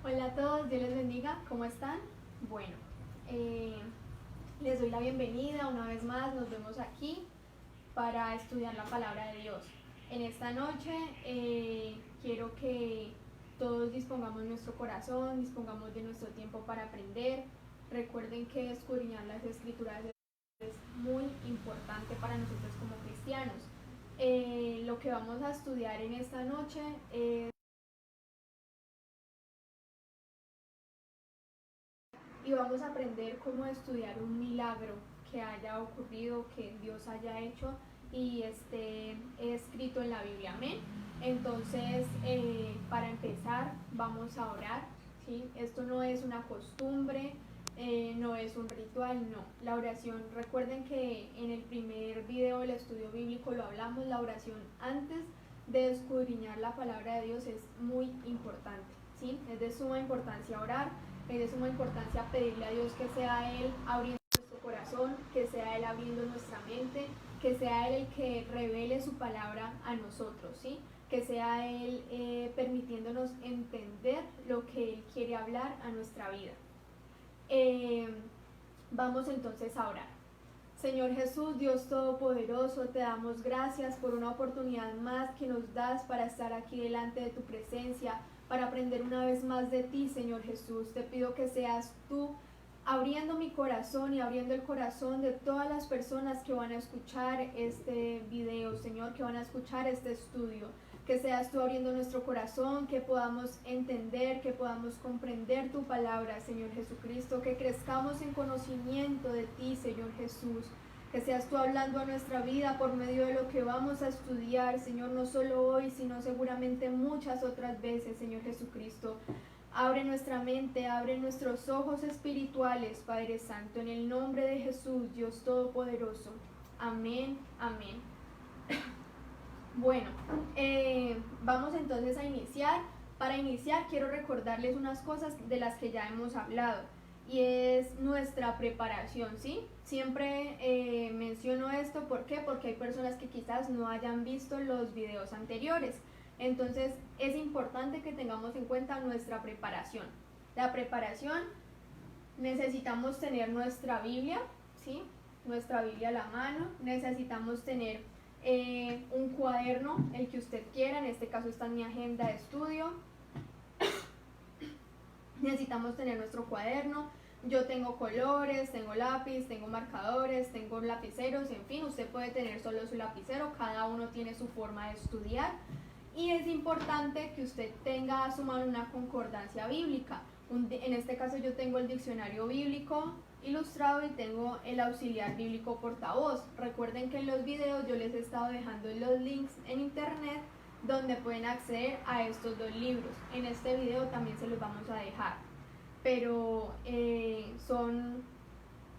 Hola a todos, Dios les bendiga, ¿cómo están? Bueno, les doy la bienvenida una vez más, nos vemos aquí para estudiar la palabra de Dios. En esta noche quiero que todos dispongamos nuestro corazón, dispongamos de nuestro tiempo para aprender. Recuerden que escudriñar las escrituras es muy importante para nosotros como cristianos. Lo que vamos a estudiar en esta noche es y vamos a aprender cómo estudiar un milagro que haya ocurrido, que Dios haya hecho y esté escrito en la Biblia. Amén. Entonces, para empezar, vamos a orar. ¿Sí? Esto no es una costumbre, no es un ritual, no. La oración, recuerden que en el primer video del estudio bíblico lo hablamos, la oración antes de escudriñar la palabra de Dios es muy importante. ¿Sí? Es de suma importancia orar. Es de suma importancia pedirle a Dios que sea Él abriendo nuestro corazón, que sea Él abriendo nuestra mente, que sea Él el que revele su palabra a nosotros, ¿sí? Que sea Él permitiéndonos entender lo que Él quiere hablar a nuestra vida. Vamos entonces a orar. Señor Jesús, Dios Todopoderoso, te damos gracias por una oportunidad más que nos das para estar aquí delante de tu presencia, para aprender una vez más de ti, Señor Jesús. Te pido que seas tú abriendo mi corazón y abriendo el corazón de todas las personas que van a escuchar este video, Señor, que van a escuchar este estudio. Que seas tú abriendo nuestro corazón, que podamos entender, que podamos comprender tu palabra, Señor Jesucristo, que crezcamos en conocimiento de ti, Señor Jesús. Que seas tú hablando a nuestra vida por medio de lo que vamos a estudiar, Señor, no solo hoy, sino seguramente muchas otras veces, Señor Jesucristo. Abre nuestra mente, abre nuestros ojos espirituales, Padre Santo, en el nombre de Jesús, Dios Todopoderoso. Amén, amén. Bueno, vamos entonces a iniciar. Para iniciar quiero recordarles unas cosas de las que ya hemos hablado y es nuestra preparación, ¿sí? Siempre menciono esto, ¿por qué? Porque hay personas que quizás no hayan visto los videos anteriores. Entonces es importante que tengamos en cuenta nuestra preparación. La preparación, necesitamos tener nuestra Biblia, ¿sí? Nuestra Biblia a la mano, necesitamos tener un cuaderno, el que usted quiera, en este caso está en mi agenda de estudio. Necesitamos tener nuestro cuaderno. Yo tengo colores, tengo lápiz, tengo marcadores, tengo lapiceros, en fin, usted puede tener solo su lapicero, cada uno tiene su forma de estudiar. Y es importante que usted tenga a su mano una concordancia bíblica. En este caso yo tengo el diccionario bíblico ilustrado y tengo el auxiliar bíblico portavoz. Recuerden que en los videos yo les he estado dejando los links en internet donde pueden acceder a estos dos libros. En este video también se los vamos a dejar, pero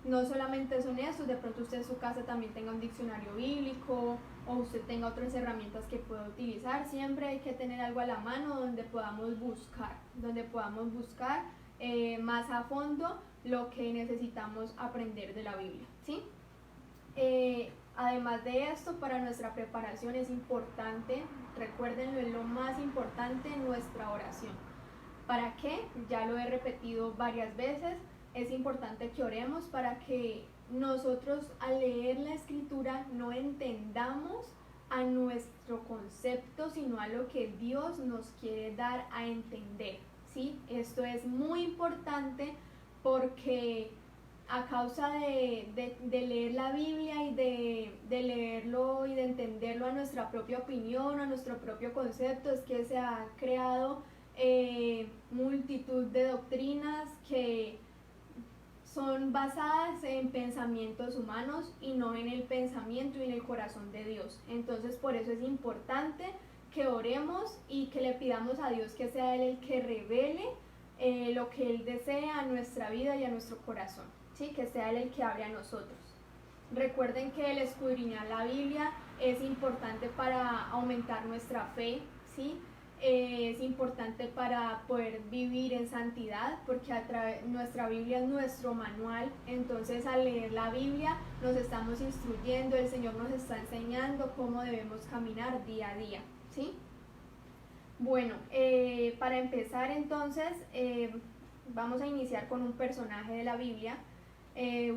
no solamente son estos, de pronto usted en su casa también tenga un diccionario bíblico o usted tenga otras herramientas que pueda utilizar. Siempre hay que tener algo a la mano donde podamos buscar más a fondo lo que necesitamos aprender de la Biblia, ¿sí? Además de esto, para nuestra preparación es importante, recuérdenlo, es lo más importante, nuestra oración. ¿Para qué? Ya lo he repetido varias veces, es importante que oremos para que nosotros al leer la escritura no entendamos a nuestro concepto, sino a lo que Dios nos quiere dar a entender, ¿sí? Esto es muy importante porque a causa de leer la Biblia y de leerlo y de entenderlo a nuestra propia opinión, a nuestro propio concepto, es que se ha creado multitud de doctrinas que son basadas en pensamientos humanos y no en el pensamiento y en el corazón de Dios. Entonces por eso es importante que oremos y que le pidamos a Dios que sea Él el que revele lo que Él desea a nuestra vida y a nuestro corazón, ¿sí? Que sea Él el que hable a nosotros. Recuerden que el escudriñar la Biblia es importante para aumentar nuestra fe, ¿sí? Es importante para poder vivir en santidad, porque nuestra Biblia es nuestro manual. Entonces al leer la Biblia nos estamos instruyendo, el Señor nos está enseñando cómo debemos caminar día a día, ¿sí? Bueno, para empezar entonces, vamos a iniciar con un personaje de la Biblia.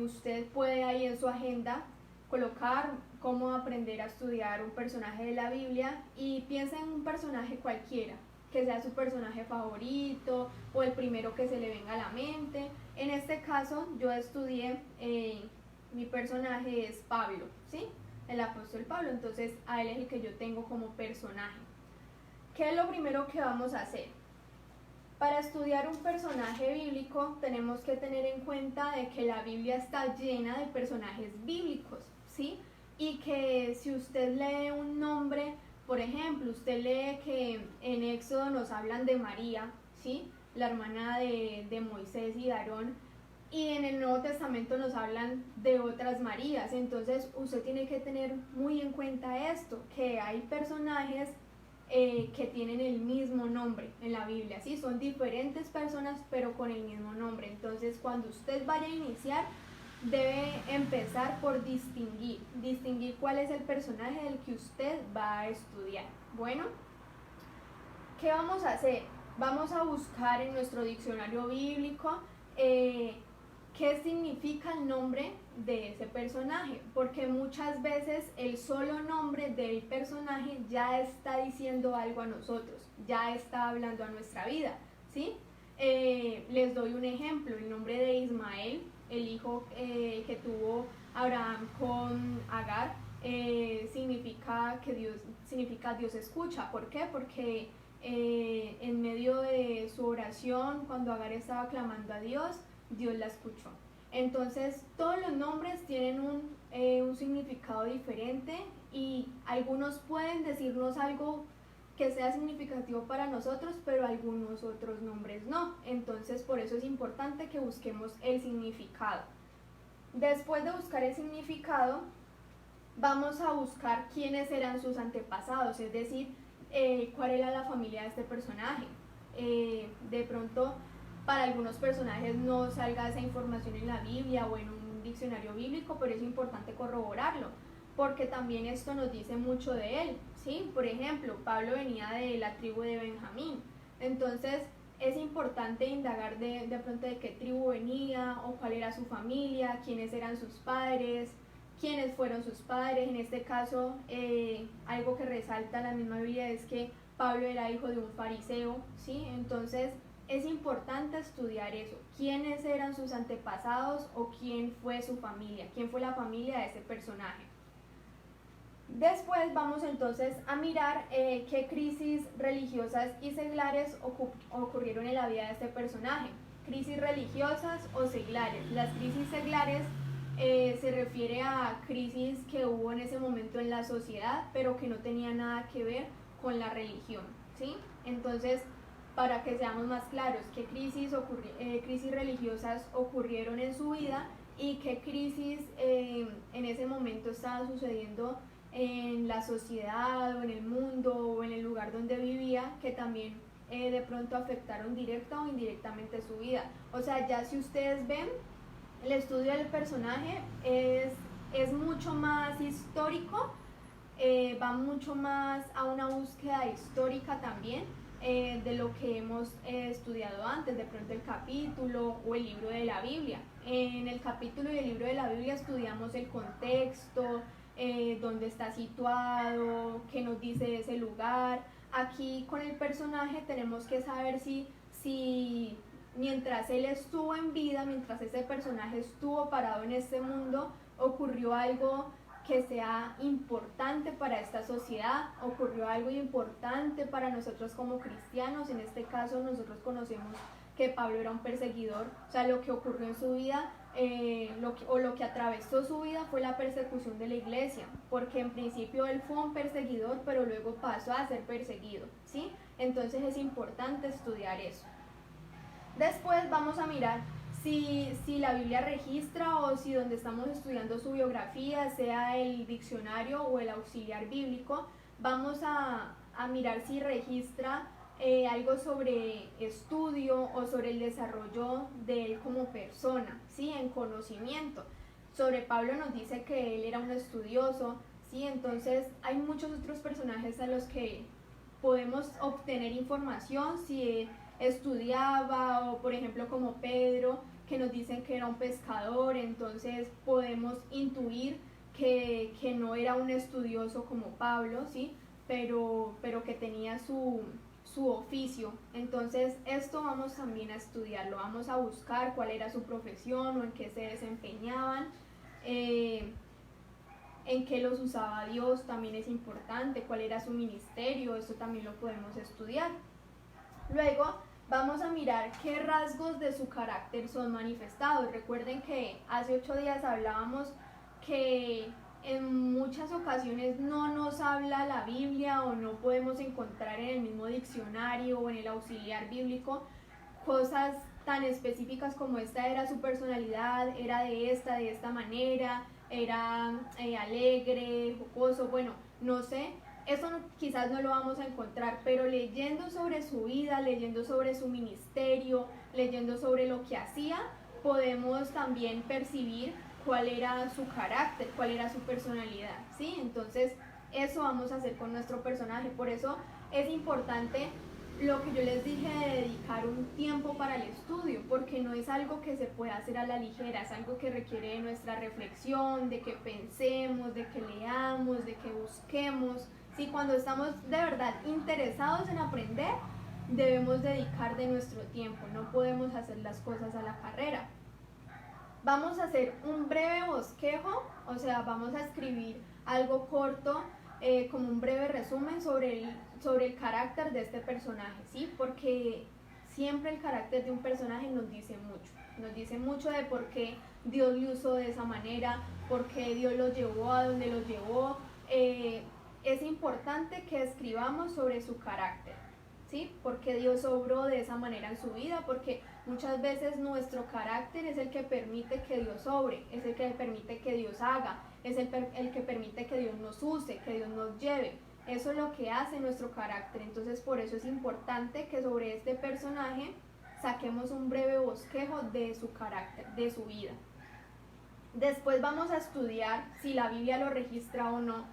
Usted puede ahí en su agenda colocar cómo aprender a estudiar un personaje de la Biblia y piensa en un personaje cualquiera, que sea su personaje favorito o el primero que se le venga a la mente. En este caso yo estudié, mi personaje es Pablo, ¿sí? El apóstol Pablo, entonces a él es el que yo tengo como personaje. ¿Qué es lo primero que vamos a hacer? Para estudiar un personaje bíblico tenemos que tener en cuenta de que la Biblia está llena de personajes bíblicos, ¿sí? Y que si usted lee un nombre, por ejemplo, usted lee que en Éxodo nos hablan de María, ¿sí? La hermana de Moisés y de Aarón, y en el Nuevo Testamento nos hablan de otras Marías, entonces usted tiene que tener muy en cuenta esto, que hay personajes que tienen el mismo nombre en la Biblia, ¿sí? Son diferentes personas pero con el mismo nombre. Entonces cuando usted vaya a iniciar debe empezar por distinguir cuál es el personaje del que usted va a estudiar. Bueno, ¿qué vamos a hacer? Vamos a buscar en nuestro diccionario bíblico qué significa el nombre de ese personaje, porque muchas veces el solo nombre del personaje ya está diciendo algo a nosotros, ya está hablando a nuestra vida, ¿sí? Les doy un ejemplo, el nombre de Ismael, el hijo que tuvo Abraham con Agar, significa Dios escucha. ¿Por qué? Porque en medio de su oración, cuando Agar estaba clamando a Dios, Dios la escuchó. Entonces todos los nombres tienen un significado diferente y algunos pueden decirnos algo que sea significativo para nosotros, pero algunos otros nombres no. Entonces por eso es importante que busquemos el significado. Después de buscar el significado, vamos a buscar quiénes eran sus antepasados, es decir, cuál era la familia de este personaje. De pronto para algunos personajes no salga esa información en la Biblia o en un diccionario bíblico, pero es importante corroborarlo, porque también esto nos dice mucho de él, ¿sí? Por ejemplo, Pablo venía de la tribu de Benjamín, entonces es importante indagar de pronto de qué tribu venía o cuál era su familia, quiénes eran sus padres, quiénes fueron sus padres. En este caso, algo que resalta la misma Biblia es que Pablo era hijo de un fariseo, ¿sí? Entonces es importante estudiar eso, quiénes eran sus antepasados o quién fue su familia, quién fue la familia de ese personaje. Después vamos entonces a mirar qué crisis religiosas y seglares ocurrieron en la vida de este personaje. Crisis religiosas o seglares. Las crisis seglares se refiere a crisis que hubo en ese momento en la sociedad, pero que no tenía nada que ver con la religión, ¿sí? Entonces, para que seamos más claros, qué crisis religiosas ocurrieron en su vida y qué crisis en ese momento estaban sucediendo en la sociedad o en el mundo o en el lugar donde vivía, que también de pronto afectaron directa o indirectamente su vida. O sea, ya si ustedes ven, el estudio del personaje es mucho más histórico, va mucho más a una búsqueda histórica también, de lo que hemos estudiado antes, de pronto el capítulo o el libro de la Biblia. En el capítulo y el libro de la Biblia estudiamos el contexto, dónde está situado, qué nos dice ese lugar. Aquí con el personaje tenemos que saber si mientras él estuvo en vida, mientras ese personaje estuvo parado en este mundo, ocurrió algo que sea importante para esta sociedad, ocurrió algo importante para nosotros como cristianos. En este caso nosotros conocemos que Pablo era un perseguidor, o sea, lo que ocurrió en su vida, lo que atravesó su vida fue la persecución de la iglesia, porque en principio él fue un perseguidor, pero luego pasó a ser perseguido, ¿sí? Entonces es importante estudiar eso. Después vamos a mirar si la Biblia registra o si donde estamos estudiando su biografía, sea el diccionario o el auxiliar bíblico, vamos a mirar si registra algo sobre estudio o sobre el desarrollo de él como persona, ¿sí? En conocimiento. Sobre Pablo nos dice que él era un estudioso, ¿sí? Entonces hay muchos otros personajes a los que podemos obtener información si estudiaba, o por ejemplo como Pedro, que nos dicen que era un pescador, entonces podemos intuir que no era un estudioso como Pablo, ¿sí? pero que tenía su oficio. Entonces esto vamos también a estudiarlo, vamos a buscar cuál era su profesión o en qué se desempeñaban, en qué los usaba Dios, también es importante, cuál era su ministerio, eso también lo podemos estudiar. Luego vamos a mirar qué rasgos de su carácter son manifestados. Recuerden que hace 8 días hablábamos que en muchas ocasiones no nos habla la Biblia o no podemos encontrar en el mismo diccionario o en el auxiliar bíblico cosas tan específicas como esta era su personalidad, era de esta manera, era alegre, jocoso, bueno, no sé, eso quizás no lo vamos a encontrar, pero leyendo sobre su vida, leyendo sobre su ministerio, leyendo sobre lo que hacía, podemos también percibir cuál era su carácter, cuál era su personalidad, ¿sí? Entonces, eso vamos a hacer con nuestro personaje. Por eso es importante lo que yo les dije de dedicar un tiempo para el estudio, porque no es algo que se pueda hacer a la ligera, es algo que requiere de nuestra reflexión, de que pensemos, de que leamos, de que busquemos. ¿Sí? Cuando estamos de verdad interesados en aprender, debemos dedicar de nuestro tiempo, no podemos hacer las cosas a la carrera. Vamos a hacer un breve bosquejo, o sea, vamos a escribir algo corto, como un breve resumen sobre el carácter de este personaje, ¿sí? Porque siempre el carácter de un personaje nos dice mucho de por qué Dios lo usó de esa manera, por qué Dios lo llevó a donde lo llevó. Es importante que escribamos sobre su carácter, ¿sí? Porque Dios obró de esa manera en su vida, porque muchas veces nuestro carácter es el que permite que Dios obre, es el que permite que Dios haga, es el que permite que Dios nos use, que Dios nos lleve. Eso es lo que hace nuestro carácter. Entonces por eso es importante que sobre este personaje saquemos un breve bosquejo de su carácter, de su vida. Después vamos a estudiar, si la Biblia lo registra o no,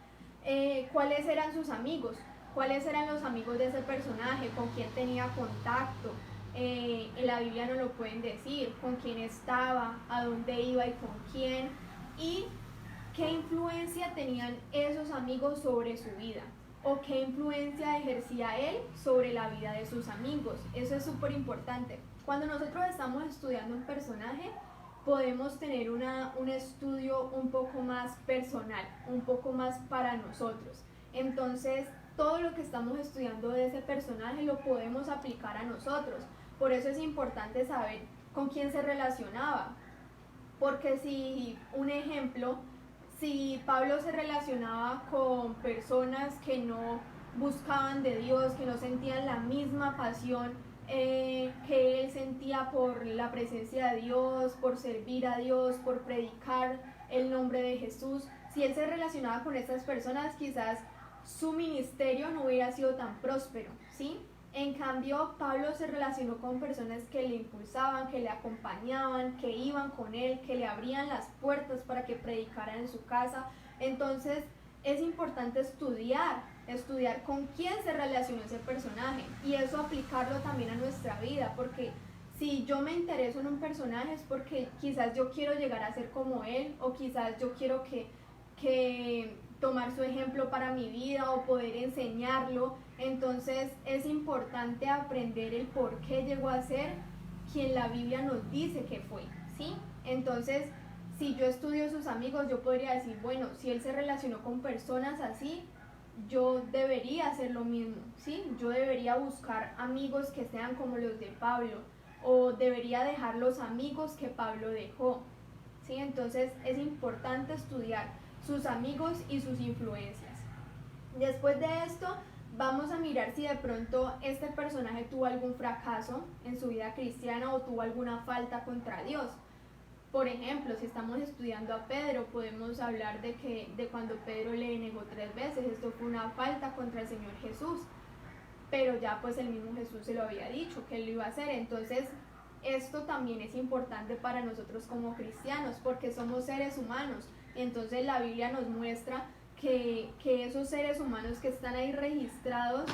cuáles eran sus amigos, cuáles eran los amigos de ese personaje, con quién tenía contacto. En la Biblia no lo pueden decir, con quién estaba, a dónde iba y con quién, y qué influencia tenían esos amigos sobre su vida, o qué influencia ejercía él sobre la vida de sus amigos. Eso es súper importante. Cuando nosotros estamos estudiando un personaje, podemos tener un estudio un poco más personal, un poco más para nosotros. Entonces, todo lo que estamos estudiando de ese personaje lo podemos aplicar a nosotros. Por eso es importante saber con quién se relacionaba. Porque si, un ejemplo, si Pablo se relacionaba con personas que no buscaban de Dios, que no sentían la misma pasión que él sentía por la presencia de Dios, por servir a Dios, por predicar el nombre de Jesús, si él se relacionaba con estas personas, quizás su ministerio no hubiera sido tan próspero, ¿sí? En cambio, Pablo se relacionó con personas que le impulsaban, que le acompañaban, que iban con él, que le abrían las puertas para que predicara en su casa. Entonces, es importante estudiar con quién se relacionó ese personaje y eso aplicarlo también a nuestra vida, porque si yo me intereso en un personaje es porque quizás yo quiero llegar a ser como él, o quizás yo quiero que tomar su ejemplo para mi vida o poder enseñarlo. Entonces es importante aprender el por qué llegó a ser quien la Biblia nos dice que fue, ¿sí? Entonces, si yo estudio sus amigos, yo podría decir, bueno, si él se relacionó con personas así, yo debería hacer lo mismo, ¿sí? Yo debería buscar amigos que sean como los de Pablo, o debería dejar los amigos que Pablo dejó, ¿sí? Entonces es importante estudiar sus amigos y sus influencias. Después de esto, vamos a mirar si de pronto este personaje tuvo algún fracaso en su vida cristiana o tuvo alguna falta contra Dios. Por ejemplo, si estamos estudiando a Pedro, podemos hablar de cuando Pedro le negó 3 veces. Esto fue una falta contra el Señor Jesús, pero ya pues el mismo Jesús se lo había dicho que él lo iba a hacer. Entonces esto también es importante para nosotros como cristianos, porque somos seres humanos. Entonces la Biblia nos muestra que esos seres humanos que están ahí registrados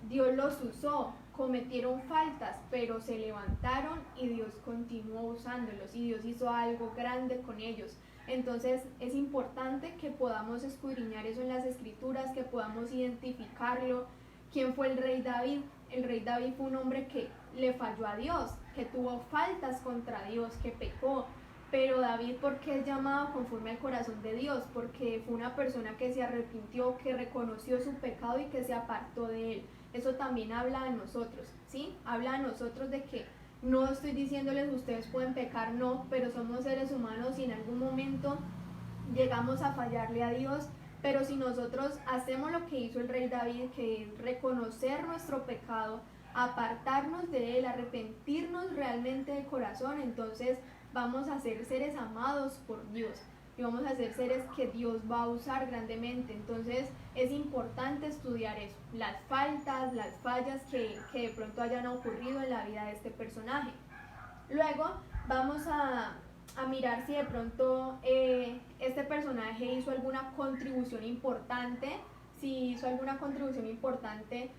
Dios los usó, cometieron faltas, pero se levantaron y Dios continuó usándolos y Dios hizo algo grande con ellos. Entonces es importante que podamos escudriñar eso en las escrituras, que podamos identificarlo. ¿Quién fue el rey David? El rey David fue un hombre que le falló a Dios, que tuvo faltas contra Dios, que pecó. Pero David, ¿por qué es llamado conforme al corazón de Dios? Porque fue una persona que se arrepintió, que reconoció su pecado y que se apartó de él. Eso también habla de nosotros, ¿sí? Habla de nosotros de que no estoy diciéndoles ustedes pueden pecar, no, pero somos seres humanos y en algún momento llegamos a fallarle a Dios. Pero si nosotros hacemos lo que hizo el rey David, que es reconocer nuestro pecado, apartarnos de él, arrepentirnos realmente de corazón, entonces vamos a ser seres amados por Dios y vamos a ser seres que Dios va a usar grandemente. Entonces es importante estudiar eso, las faltas, las fallas que de pronto hayan ocurrido en la vida de este personaje. Luego vamos a mirar si de pronto este personaje hizo alguna contribución importante, si hizo alguna contribución importante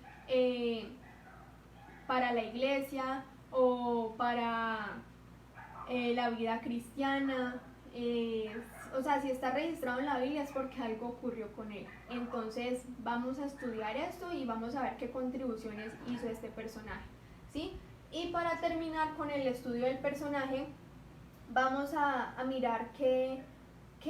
para la iglesia o para la vida cristiana. O sea, si está registrado en la Biblia es porque algo ocurrió con él. Entonces vamos a estudiar esto y vamos a ver qué contribuciones hizo este personaje, ¿sí? Y para terminar con el estudio del personaje, vamos a mirar qué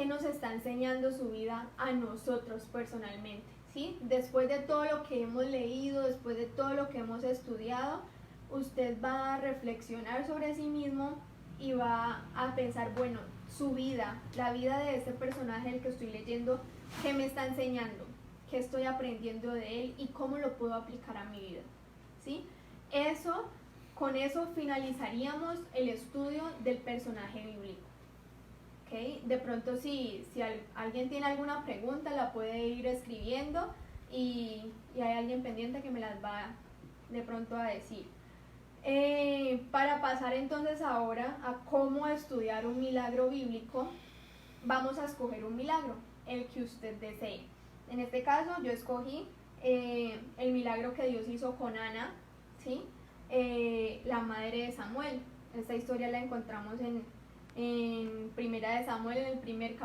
nos está enseñando su vida a nosotros personalmente, ¿sí? Después de todo lo que hemos leído, después de todo lo que hemos estudiado, usted va a reflexionar sobre sí mismo y va a pensar, bueno, su vida, la vida de este personaje del que estoy leyendo, ¿qué me está enseñando? ¿Qué estoy aprendiendo de él y cómo lo puedo aplicar a mi vida? ¿Sí? Con eso finalizaríamos el estudio del personaje bíblico. ¿Okay? De pronto si alguien tiene alguna pregunta la puede ir escribiendo y hay alguien pendiente que me las va de pronto a decir. Para pasar entonces ahora a cómo estudiar un milagro bíblico, vamos a escoger un milagro, el que usted desee. En este caso yo escogí el milagro que Dios hizo con Ana, ¿sí? La madre de Samuel. Esta historia la encontramos en Primera de Samuel, en el primer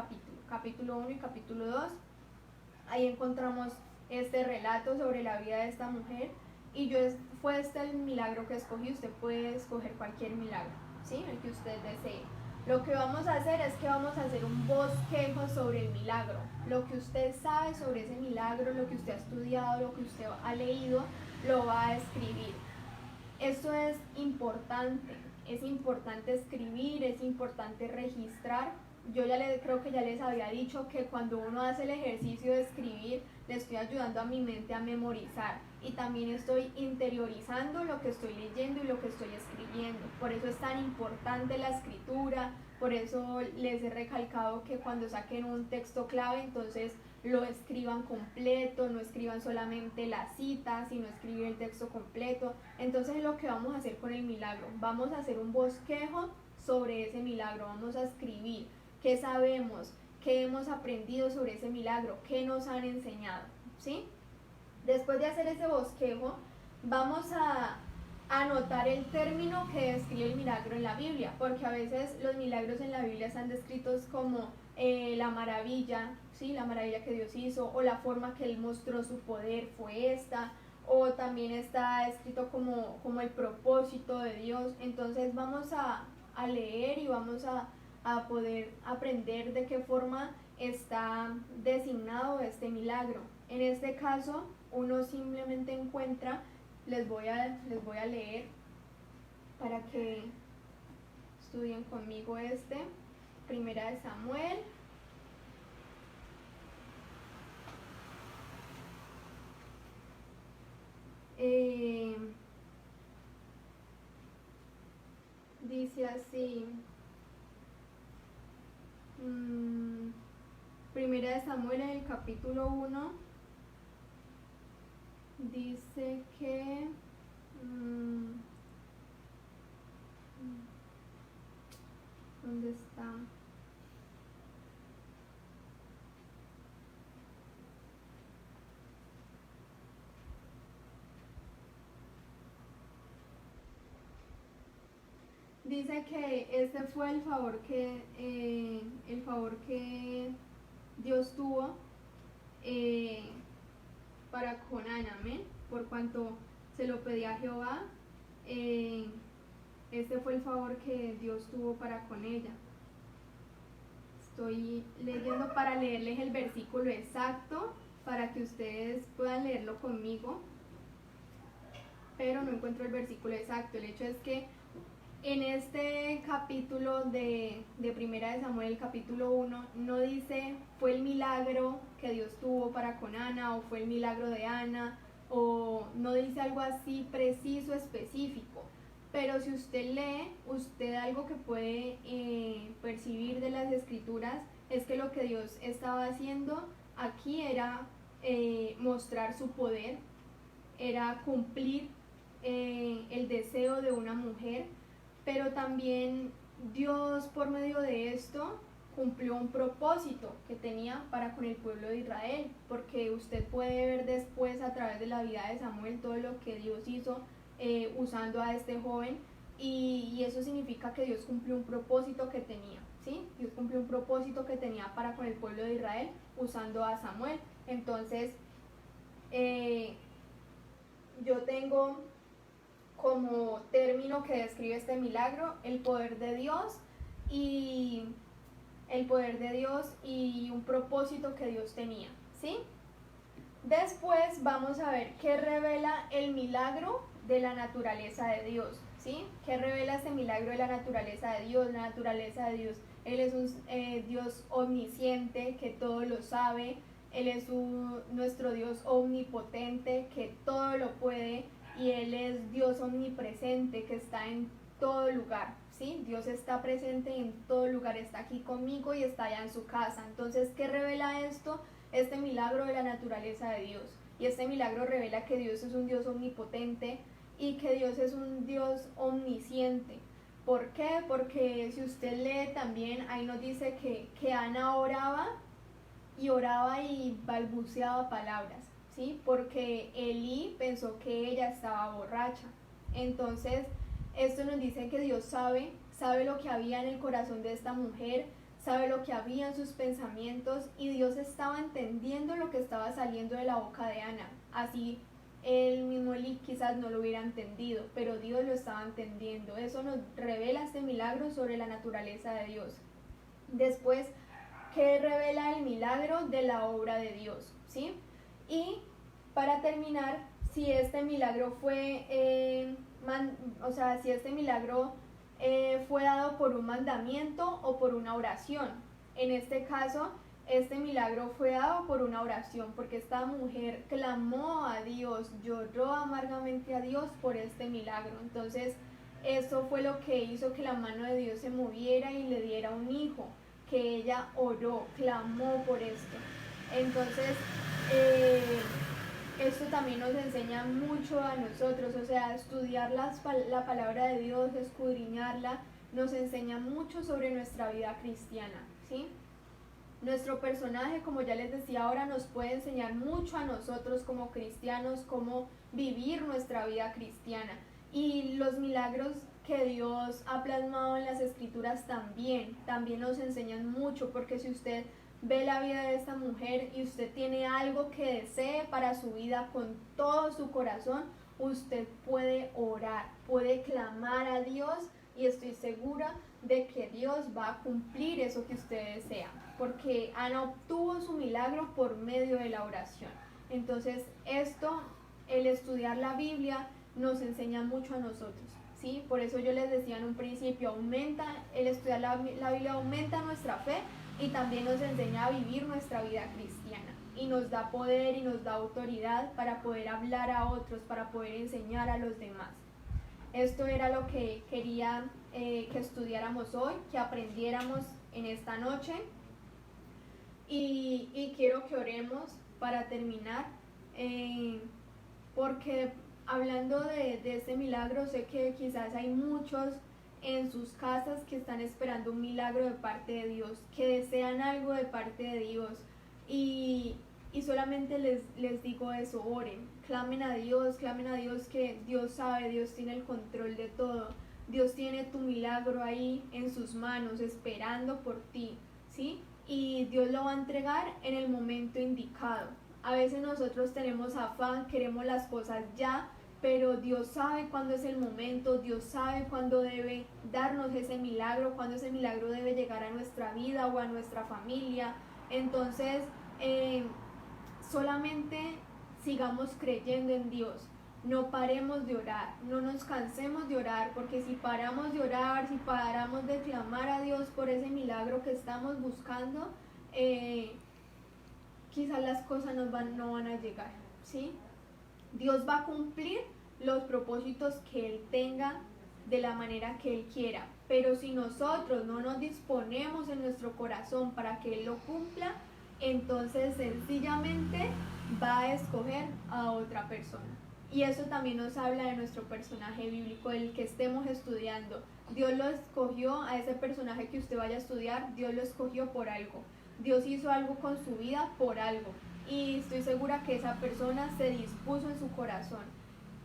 capítulo 1 y capítulo 2. Ahí encontramos este relato sobre la vida de esta mujer. Y fue este el milagro que escogí. Usted puede escoger cualquier milagro, ¿sí? El que usted desee. Lo que vamos a hacer es que vamos a hacer un bosquejo sobre el milagro. Lo que usted sabe sobre ese milagro, lo que usted ha estudiado, lo que usted ha leído, lo va a escribir. Esto es importante escribir, es importante registrar. Yo creo que ya les había dicho que cuando uno hace el ejercicio de escribir, le estoy ayudando a mi mente a memorizar y también estoy interiorizando lo que estoy leyendo y lo que estoy escribiendo. Por eso es tan importante la escritura, por eso les he recalcado que cuando saquen un texto clave, entonces lo escriban completo, no escriban solamente la cita, sino escribir el texto completo. Entonces lo que vamos a hacer con el milagro, vamos a hacer un bosquejo sobre ese milagro, vamos a escribir qué sabemos, qué hemos aprendido sobre ese milagro, qué nos han enseñado, ¿sí? Después de hacer ese bosquejo, vamos a anotar el término que describe el milagro en la Biblia, porque a veces los milagros en la Biblia están descritos como la maravilla, ¿sí? La maravilla que Dios hizo, o la forma que Él mostró su poder fue esta, o también está escrito como el propósito de Dios. Entonces vamos a leer y vamos a poder aprender de qué forma está designado este milagro. En este caso, uno simplemente encuentra, les voy a leer para que estudien conmigo Primera de Samuel. Dice así, Primera de Samuel en el capítulo 1, dice que ¿dónde está? dice que este fue el favor que Dios tuvo para con Ana, amén, por cuanto se lo pedía a Jehová. Este fue el favor que Dios tuvo para con ella. Estoy leyendo para leerles el versículo exacto para que ustedes puedan leerlo conmigo, pero no encuentro el versículo exacto. El hecho es que en este capítulo de Primera de Samuel, el capítulo 1, no dice fue el milagro que Dios tuvo para con Ana o fue el milagro de Ana, o no dice algo así preciso, específico. Pero si usted lee, usted algo que puede percibir de las escrituras es que lo que Dios estaba haciendo aquí era mostrar su poder, era cumplir el deseo de una mujer, pero también Dios por medio de esto cumplió un propósito que tenía para con el pueblo de Israel, porque usted puede ver después a través de la vida de Samuel todo lo que Dios hizo usando a este joven, y eso significa que Dios cumplió un propósito que tenía, ¿sí? Dios cumplió un propósito que tenía para con el pueblo de Israel usando a Samuel. Entonces yo tengo como término que describe este milagro el poder de Dios y un propósito que Dios tenía, ¿sí? Después vamos a ver qué revela el milagro de la naturaleza de Dios, ¿sí? ¿Qué revela este milagro de la naturaleza de Dios? La naturaleza de Dios, Él es un Dios omnisciente que todo lo sabe. Él es nuestro Dios omnipotente que todo lo puede, y Él es Dios omnipresente que está en todo lugar, ¿sí? Dios está presente en todo lugar, está aquí conmigo y está allá en su casa. Entonces, ¿qué revela esto? Este milagro de la naturaleza de Dios. Y este milagro revela que Dios es un Dios omnipotente y que Dios es un Dios omnisciente. ¿Por qué? Porque si usted lee también, ahí nos dice que Ana oraba y balbuceaba palabras, ¿sí? Porque Elí pensó que ella estaba borracha. Entonces, esto nos dice que Dios sabe lo que había en el corazón de esta mujer, sabe lo que había en sus pensamientos, y Dios estaba entendiendo lo que estaba saliendo de la boca de Ana. Así el mismo Elí quizás no lo hubiera entendido, pero Dios lo estaba entendiendo. Eso nos revela este milagro sobre la naturaleza de Dios. Después, ¿qué revela el milagro de la obra de Dios? ¿Sí? Y para terminar, si este milagro fue, si este milagro fue dado por un mandamiento o por una oración. En este caso, este milagro fue dado por una oración, porque esta mujer clamó a Dios, lloró amargamente a Dios por este milagro. Entonces, eso fue lo que hizo que la mano de Dios se moviera y le diera un hijo, que ella oró, clamó por esto. Entonces, esto también nos enseña mucho a nosotros, o sea, estudiar la palabra de Dios, escudriñarla, nos enseña mucho sobre nuestra vida cristiana, ¿sí? Nuestro personaje, como ya les decía ahora, nos puede enseñar mucho a nosotros como cristianos cómo vivir nuestra vida cristiana. Y los milagros que Dios ha plasmado en las escrituras también nos enseñan mucho, porque si usted ve la vida de esta mujer y usted tiene algo que desee para su vida con todo su corazón, usted puede orar, puede clamar a Dios, y estoy segura de que Dios va a cumplir eso que usted desea, porque Ana obtuvo su milagro por medio de la oración. Entonces esto, el estudiar la Biblia, nos enseña mucho a nosotros, ¿sí? Por eso yo les decía en un principio, el estudiar la Biblia aumenta nuestra fe y también nos enseña a vivir nuestra vida cristiana, y nos da poder y nos da autoridad para poder hablar a otros, para poder enseñar a los demás. Esto era lo que quería que estudiáramos hoy, que aprendiéramos en esta noche, y quiero que oremos para terminar, porque hablando de este milagro, sé que quizás hay muchos en sus casas que están esperando un milagro de parte de Dios, que desean algo de parte de Dios, y solamente les digo eso: oren, clamen a Dios que Dios sabe, Dios tiene el control de todo. Dios tiene tu milagro ahí en sus manos, esperando por ti, ¿sí? Y Dios lo va a entregar en el momento indicado. A veces nosotros tenemos afán, queremos las cosas ya, pero Dios sabe cuándo es el momento, Dios sabe cuándo debe darnos ese milagro, cuándo ese milagro debe llegar a nuestra vida o a nuestra familia. Entonces, solamente sigamos creyendo en Dios, no paremos de orar, no nos cansemos de orar, porque si paramos de orar, si paramos de clamar a Dios por ese milagro que estamos buscando, quizás las cosas no van a llegar, ¿sí? Dios va a cumplir los propósitos que Él tenga de la manera que Él quiera, pero si nosotros no nos disponemos en nuestro corazón para que Él lo cumpla, entonces sencillamente va a escoger a otra persona. Y eso también nos habla de nuestro personaje bíblico, el que estemos estudiando. Dios lo escogió a ese personaje que usted vaya a estudiar, Dios lo escogió por algo. Dios hizo algo con su vida por algo. Y estoy segura que esa persona se dispuso en su corazón,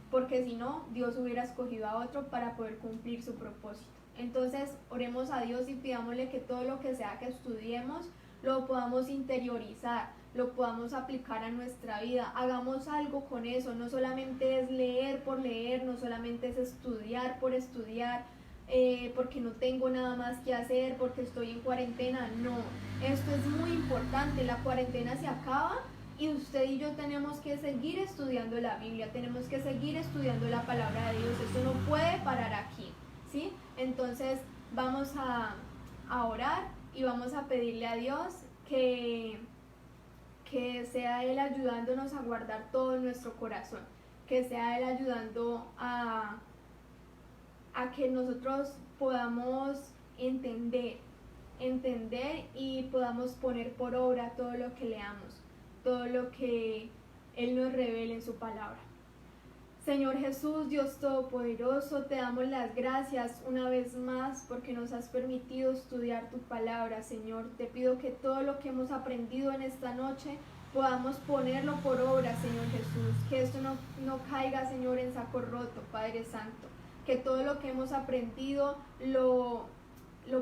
porque si no, Dios hubiera escogido a otro para poder cumplir su propósito. Entonces, oremos a Dios y pidámosle que todo lo que sea que estudiemos lo podamos interiorizar, lo podamos aplicar a nuestra vida, hagamos algo con eso, no solamente es leer por leer, no solamente es estudiar por estudiar, porque no tengo nada más que hacer, porque estoy en cuarentena, no, esto es muy importante, la cuarentena se acaba y usted y yo tenemos que seguir estudiando la Biblia, tenemos que seguir estudiando la palabra de Dios, esto no puede parar aquí, ¿sí? Entonces vamos a orar y vamos a pedirle a Dios que sea Él ayudándonos a guardar todo en nuestro corazón, que sea Él ayudando a que nosotros podamos entender y podamos poner por obra todo lo que leamos, todo lo que Él nos revele en su palabra. Señor Jesús, Dios Todopoderoso, te damos las gracias una vez más porque nos has permitido estudiar tu palabra, Señor. Te pido que todo lo que hemos aprendido en esta noche podamos ponerlo por obra, Señor Jesús. Que esto no caiga, Señor, en saco roto, Padre Santo. Que todo lo que hemos aprendido lo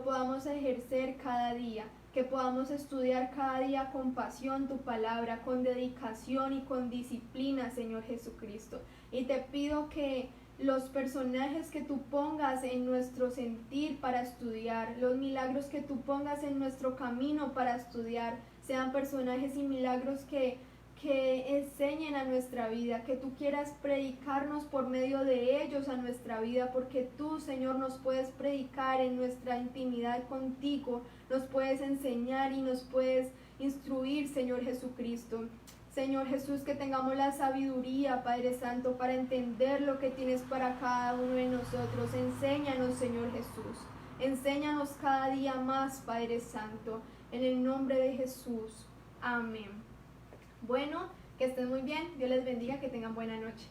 podamos ejercer cada día. Que podamos estudiar cada día con pasión tu palabra, con dedicación y con disciplina, Señor Jesucristo. Y te pido que los personajes que tú pongas en nuestro sentir para estudiar, los milagros que tú pongas en nuestro camino para estudiar, sean personajes y milagros que enseñen a nuestra vida, que tú quieras predicarnos por medio de ellos a nuestra vida, porque tú, Señor, nos puedes predicar en nuestra intimidad contigo, nos puedes enseñar y nos puedes instruir, Señor Jesucristo. Señor Jesús, que tengamos la sabiduría, Padre Santo, para entender lo que tienes para cada uno de nosotros. Enséñanos, Señor Jesús. Enséñanos cada día más, Padre Santo, en el nombre de Jesús. Amén. Bueno, que estén muy bien. Dios les bendiga, que tengan buena noche.